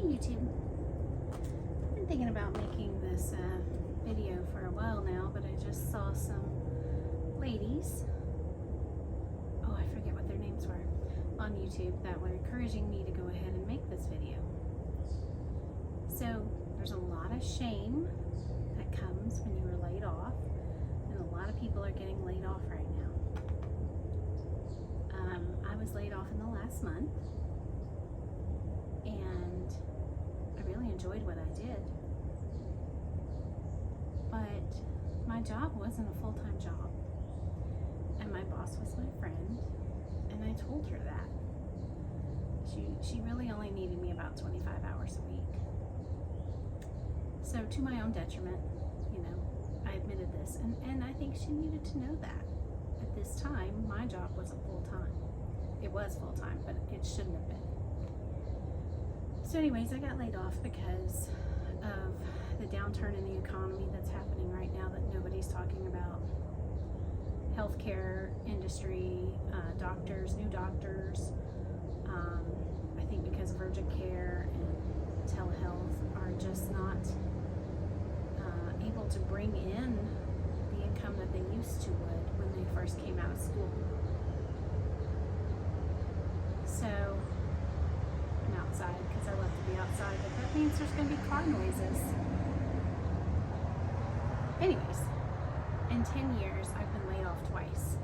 YouTube. I've been thinking about making this video for a while now, but I just saw some ladies, oh, I forget what their names were, on YouTube that were encouraging me to go ahead and make this video. So there's a lot of shame that comes when you were laid off, and a lot of people are getting laid off right now. I was laid off in the last month, and I really enjoyed what I did, but my job wasn't a full-time job, and my boss was my friend, and I told her that. She really only needed me about 25 hours a week. So to my own detriment, I admitted this, and I think she needed to know that. At this time, my job wasn't full-time. It was full-time, but it shouldn't have been. So anyways, I got laid off because of the downturn in the economy that's happening right now that nobody's talking about. Healthcare industry, doctors, new doctors, I think because of urgent care and telehealth are just not able to bring in the income that they used to would when they first came out of school. So I'm outside because I love to be outside, but that means there's going to be car noises. Anyways, in 10 years, I've been laid off twice.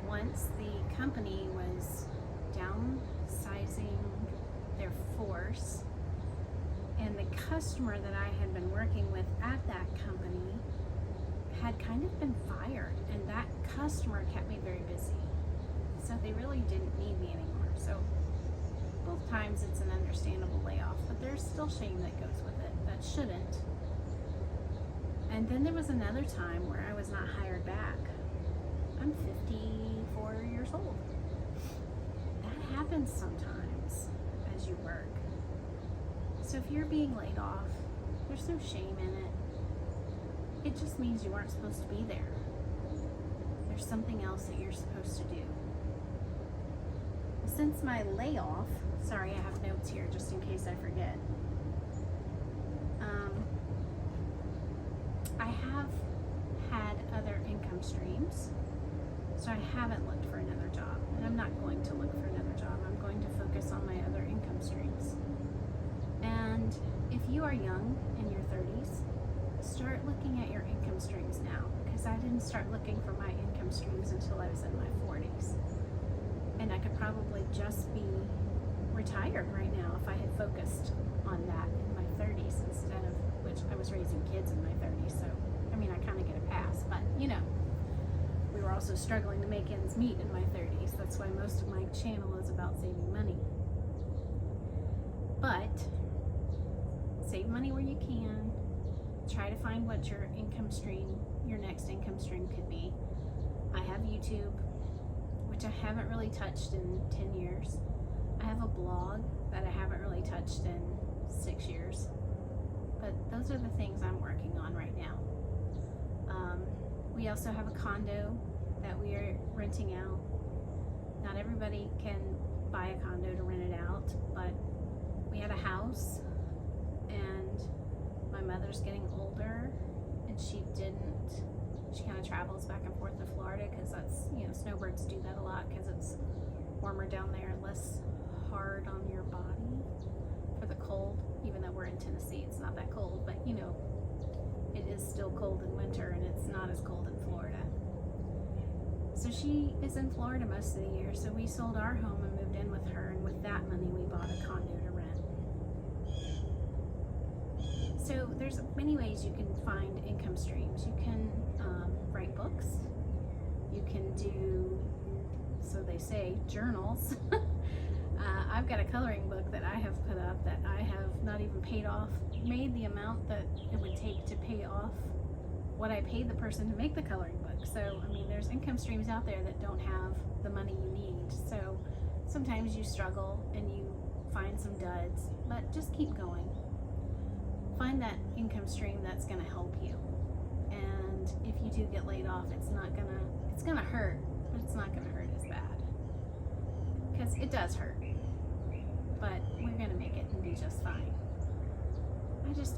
Once the company was downsizing their force, and the customer that I had been working with at that company had kind of been fired, and that customer kept me very busy. So they really didn't need me anymore. So both times it's an understandable layoff, but there's still shame that goes with it that shouldn't. And then there was another time where I was not hired back. I'm 54 years old. That happens sometimes as you work. So if you're being laid off, there's no shame in it. It just means you weren't supposed to be there. There's something else that you're supposed to do. Since my layoff, sorry, I have notes here just in case I forget. I have had other income streams, so I haven't looked for another job, and I'm not going to look for another job. I'm going to focus on my other income streams. And if you are young in your 30s, start looking at your income streams now, because I didn't start looking for my income streams until I was in my 40s. And I could probably just be retired right now if I had focused on that in my 30s instead of, which I was raising kids in my 30s, so I mean I kind of get a pass, but we were also struggling to make ends meet in my 30s. That's why most of my channel is about saving money. But save money where you can. Try to find what your income stream, your next income stream could be. I have YouTube, which I haven't really touched in 10 years. I have a blog that I haven't really touched in 6 years. But those are the things I'm working on right now. We also have a condo that we are renting out. Not everybody can buy a condo to rent it out, but we had a house, and my mother's getting older, and she kind of travels back and forth to Florida because that's, snowbirds do that a lot because it's warmer down there, less hard on your body for the cold. Even though we're in Tennessee, it's not that cold, but it is still cold in winter, and it's not as cold in Florida. So she is in Florida most of the year, so we sold our home and moved in with her, and with that money we bought a condo to rent. So there's many ways you can find income streams. You can write books. You can do, so they say, journals. I've got a coloring book that I have put up that I have not even paid off, made the amount that it would take to pay off what I paid the person to make the coloring book. So, I mean, there's income streams out there that don't have the money you need. So sometimes you struggle and you find some duds, but just keep going. Find that income stream that's gonna help you. And if you do get laid off, it's gonna hurt, but it's not gonna hurt as bad. Because it does hurt. but we're gonna make it and be just fine.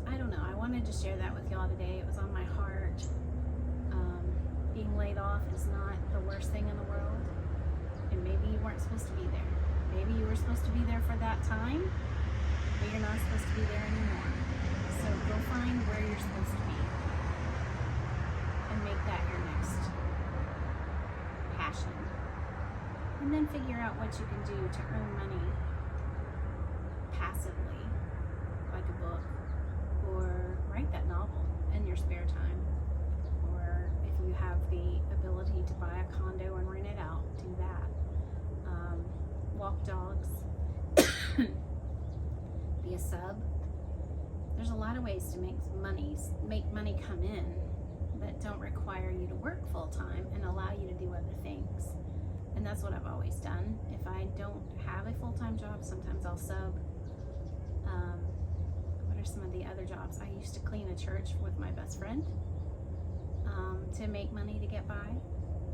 I don't know. I wanted to share that with y'all today. It was on my heart. Being laid off is not the worst thing in the world, and maybe you weren't supposed to be there. Maybe you were supposed to be there for that time, but you're not supposed to be there anymore. So go find where you're supposed to be and make that your next passion. And then figure out what you can do to earn money passively, like a book, or write that novel in your spare time. Or if you have the ability to buy a condo and rent it out, do that. Walk dogs, be a sub. There's a lot of ways to make money come in that don't require you to work full time and allow you to do other things. And that's what I've always done. If I don't have a full-time job, sometimes I'll sub. What are some of the other jobs? I used to clean a church with my best friend to make money to get by,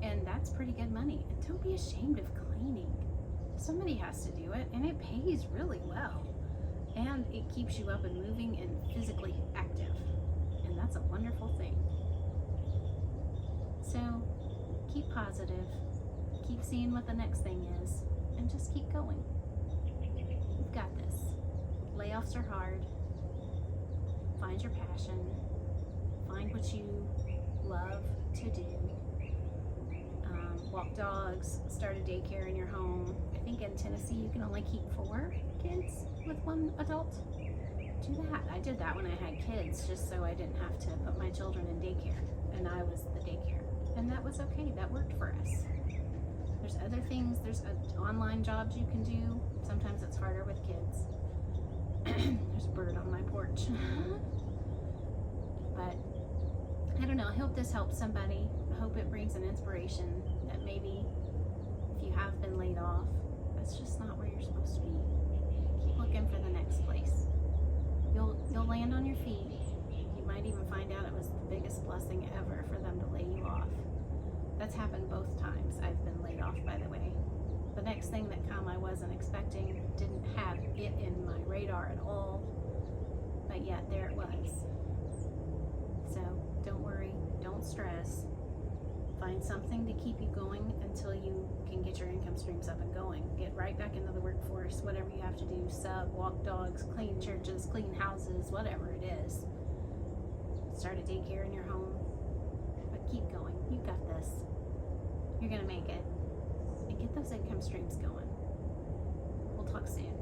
and that's pretty good money. And don't be ashamed of cleaning. Somebody has to do it, and it pays really well, and it keeps you up and moving and physically active, and that's a wonderful thing. So keep positive, keep seeing what the next thing is, and just keep going. You've got this. Layoffs are hard. Find your passion. Find what you love to do. Walk dogs, start a daycare in your home. I think in Tennessee you can only keep 4 kids with 1 adult. Do that. I did that when I had kids, just so I didn't have to put my children in daycare, and I was the daycare, and that was okay. That worked for us. There's other things. There's online jobs you can do. Sometimes it's harder with kids. There's a bird on my porch. But I don't know. I hope this helps somebody. I hope it brings an inspiration that maybe if you have been laid off, that's just not where you're supposed to be. Keep looking for the next place. You'll land on your feet. You might even find out it was the biggest blessing ever for them to lay you off. That's happened both times I've been laid off, by the way. The next thing that come I wasn't expecting, didn't have it in my radar at all, but yet there it was. So don't worry, don't stress. Find something to keep you going until you can get your income streams up and going. Get right back into the workforce, whatever you have to do, sub, walk dogs, clean churches, clean houses, whatever it is. Start a daycare in your home, but keep going. You got this. You're gonna make it. And get those income streams going. We'll talk soon.